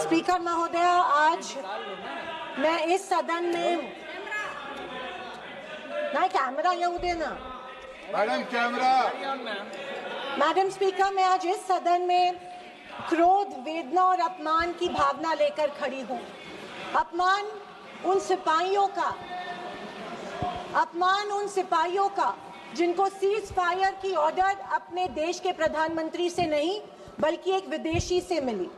Speaker महोदय, आज मैं इस सदन में नहीं कैमरा येऊ देना मैडम कैमरा। मैडम स्पीकर, मैं आज इस सदन में क्रोध, वेदना और अपमान की भावना लेकर खड़ी हूँ। अपमान उन सिपाहियों का जिनको सीज फायर की ऑर्डर अपने देश के प्रधानमंत्री से नहीं बल्कि एक विदेशी से मिली।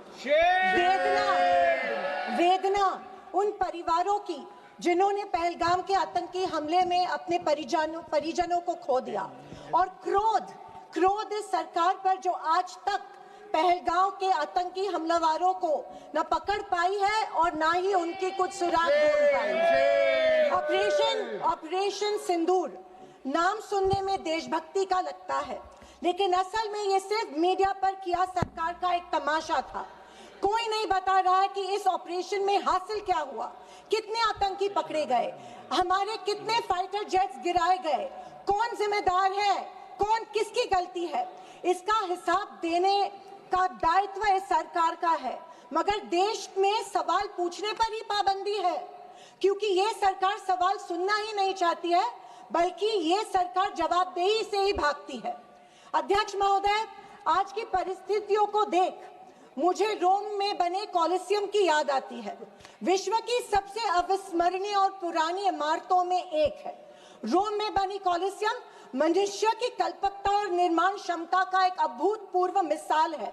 वेदना उन परिवारों की जिन्होंने पहलगाम के आतंकी हमले में अपने परिजनों को खो दिया, और क्रोध इस सरकार पर जो आज तक पहलगाम के आतंकी हमलावरों को न पकड़ पाई है और ना ही उनकी कुछ सुराग ढूंढ पाई है। ऑपरेशन सिंदूर नाम सुनने में देशभक्ति का लगता है, लेकिन असल में ये सिर्फ मीडिया पर किया सरकार का एक तमाशा था। कोई नहीं बता रहा है कि इस ऑपरेशन में हासिल क्या हुआ, कितने आतंकी पकड़े गए, हमारे कितने फाइटर जेट्स गिराए गए, कौन जिम्मेदार है, कौन किसकी गलती है। इसका हिसाब देने का दायित्व इस सरकार का है, मगर देश में सवाल पूछने पर ही पाबंदी है, क्योंकि ये सरकार सवाल सुनना ही नहीं चाहती है, बल्कि ये सरकार जवाबदेही से ही भागती है। अध्यक्ष महोदय, आज की परिस्थितियों को देख मुझे रोम में बने कॉलिसियम की याद आती है। विश्व की सबसे अविस्मरणीय और पुरानी इमारतों में एक है। रोम में बनी कॉलिसियम मनुष्य की कल्पकता और निर्माण क्षमता का एक अभूतपूर्व मिसाल है,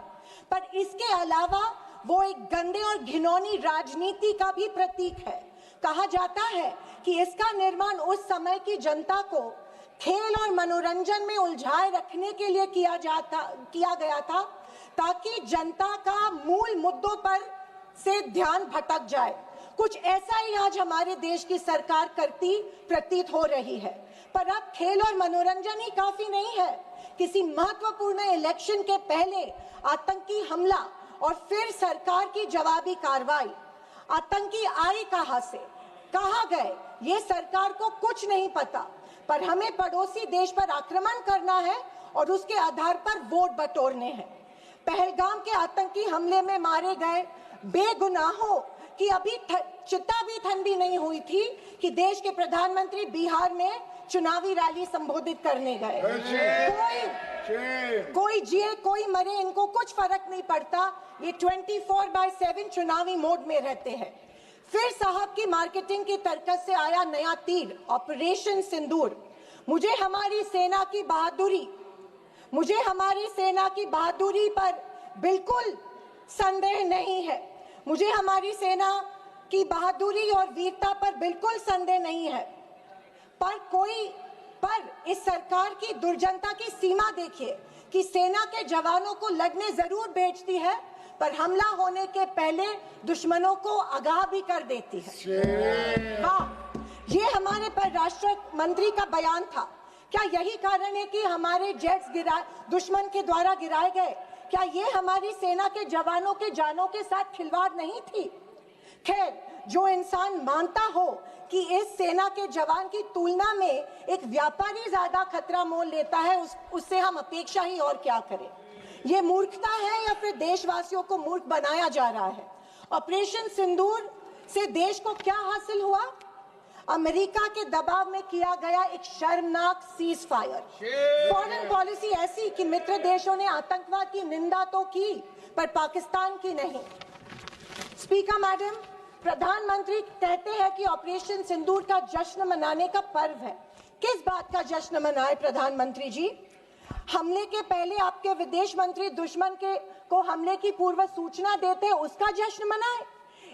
पर इसके अलावा वो एक गंदे और घिनौनी राजनीति का भी प्रतीक है। कहा जाता है कि इसका निर्माण उस समय की जनता को खेल और मनोरंजन में उलझाए रखने के लिए किया गया था, ताकि जनता का मूल मुद्दों पर से ध्यान भटक जाए। कुछ ऐसा ही आज हमारे देश की सरकार करती प्रतीत हो रही है। पर अब खेल और मनोरंजन ही काफी नहीं है। किसी महत्वपूर्ण इलेक्शन के पहले आतंकी हमला और फिर सरकार की जवाबी कार्रवाई। आतंकी आए कहां से, कहां गए, ये सरकार को कुछ नहीं पता, पर हमें पड़ोसी देश पर आक्रमण करना है और उसके आधार पर वोट बटोरने हैं। पहलगाम के आतंकी हमले में मारे गए बेगुनाहों की अभी चिता भी ठंडी नहीं हुई थी कि देश के प्रधानमंत्री बिहार में चुनावी रैली संबोधित करने गए। कोई जिए कोई मरे, इनको कुछ फर्क नहीं पड़ता। ये 24/7 चुनावी मोड में रहते हैं। फिर साहब की मार्केटिंग की तरकस से आया नया तीर, ऑपरेशन सिंदूर। मुझे हमारी सेना की बहादुरी पर बिल्कुल संदेह नहीं है। मुझे हमारी सेना की बहादुरी और वीरता पर बिल्कुल संदेह नहीं है, पर इस सरकार की दुर्जनता की सीमा देखिए कि सेना के जवानों को लड़ने जरूर भेजती है, पर हमला होने के पहले दुश्मनों को आगाह भी कर देती है। हाँ, ये हमारे परराष्ट्र मंत्री का बयान था। क्या यही कारण है कि हमारे जेट्स दुश्मन के द्वारा गिराए गए? क्या ये हमारी सेना के जवानों के जानों के साथ खिलवाड़ नहीं थी? खैर, जो इंसान मानता हो कि इस सेना के जवान की तुलना में एक व्यापारी ज्यादा खतरा मोल लेता है, उससे हम अपेक्षा ही और क्या करें। ये मूर्खता है या फिर देशवासियों को मूर्ख बनाया जा रहा है? ऑपरेशन सिंदूर से देश को क्या हासिल हुआ? अमेरिका के दबाव में किया गया एक शर्मनाक सीज फायर। फॉरेन पॉलिसी ऐसी कि मित्र देशों ने आतंकवाद की निंदा तो की, पर पाकिस्तान की नहीं। स्पीकर मैडम, प्रधानमंत्री कहते हैं कि ऑपरेशन सिंदूर का जश्न मनाने का पर्व है। किस बात का जश्न मनाए प्रधानमंत्री जी? हमले के पहले आपके विदेश मंत्री दुश्मन को हमले की पूर्व सूचना देते, उसका जश्न मनाए?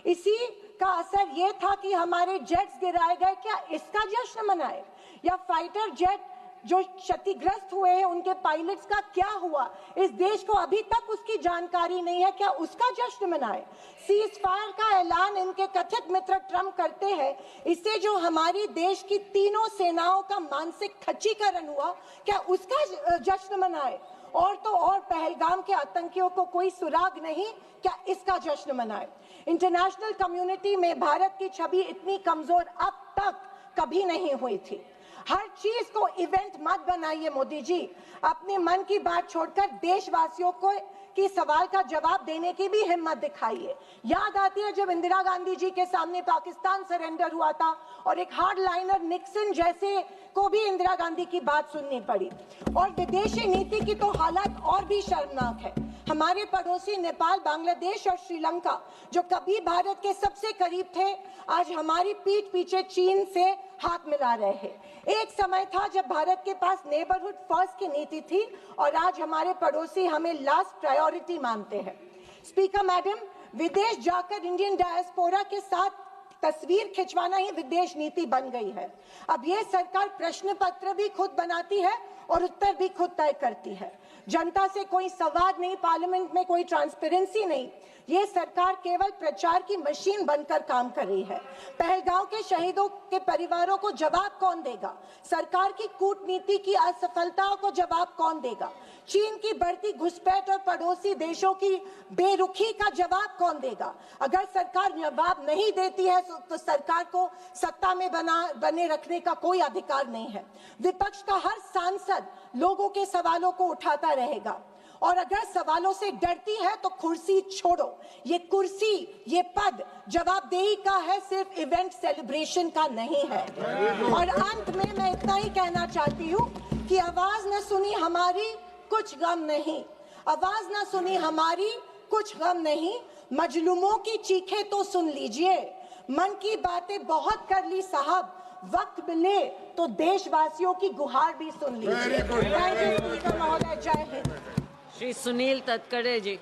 इसी का असर ये था कि हमारे जेट्स गिराए गए, क्या इसका जश्न मनाए? या फाइटर जेट जो क्षतिग्रस्त हुए हैं उनके पायलट्स का क्या हुआ, इस देश को अभी तक उसकी जानकारी नहीं है, क्या उसका जश्न मनाए? सीज फायर का ऐलान इनके कथित मित्र ट्रम्प करते हैं, इससे जो हमारी देश की तीनों सेनाओं का मानसिक खच्चीकरण हुआ, क्या उसका जश्न मनाए? और तो और पहलगाम के आतंकियों को कोई सुराग नहीं, क्या इसका जश्न मनाए? इंटरनेशनल कम्युनिटी में भारत की छवि इतनी कमजोर अब तक कभी नहीं हुई थी। हर चीज को इवेंट मत बनाइए मोदी जी। अपने मन की बात छोड़कर देशवासियों को कि सवाल का जवाब देने की भी हिम्मत दिखाइए। याद आती है जब इंदिरा गांधी जी के सामने पाकिस्तान सरेंडर हुआ था और एक हार्डलाइनर निक्सन जैसे को भी इंदिरा गांधी की बात सुननी पड़ी। और विदेशी नीति की तो हालत और भी शर्मनाक है। हमारे पड़ोसी नेपाल, बांग्लादेश और श्रीलंका जो कभी भारत के सबसे करीब थे, आज हमारी पीठ पीछे चीन से हाथ मिला रहे हैं। एक समय था जब भारत के पास नेबरहुड फर्स्ट की नीति थी और आज हमारे पड़ोसी हमें लास्ट प्रायोरिटी मानते हैं। स्पीकर मैडम, विदेश जाकर इंडियन डायस्पोरा के साथ तस्वीर खिंचवाना ही विदेश नीति बन गई है। अब ये सरकार प्रश्न पत्र भी खुद बनाती है और उत्तर भी खुद तय करती है। जनता से कोई संवाद नहीं, पार्लियामेंट में कोई ट्रांसपेरेंसी नहीं। ये सरकार केवल प्रचार की मशीन बनकर काम कर रही है। पहलगांव के शहीदों के परिवारों को जवाब कौन देगा? सरकार की कूटनीति की असफलताओं को जवाब कौन देगा? चीन की बढ़ती घुसपैठ और पड़ोसी देशों की बेरुखी का जवाब कौन देगा? अगर सरकार जवाब नहीं देती है तो सरकार को सत्ता में बने रखने का कोई अधिकार नहीं है। विपक्ष का हर सांसद लोगों के सवालों को उठाता रहेगा और अगर सवालों से डरती है तो कुर्सी छोड़ो। ये कुर्सी, ये पद जवाबदेही का है, सिर्फ इवेंट सेलिब्रेशन का नहीं है। और अंत में मैं इतना ही कहना चाहती हूँ कि आवाज न सुनी हमारी, कुछ गम नहीं। आवाज न सुनी हमारी, कुछ गम नहीं। मजलूमों की चीखें तो सुन लीजिए। मन की बातें बहुत कर ली साहब, वक्त मिले तो देशवासियों की गुहार भी सुन लीजिए। थैंक यू महोदय। जय हिंद। श्री सुनील तटकरे जी।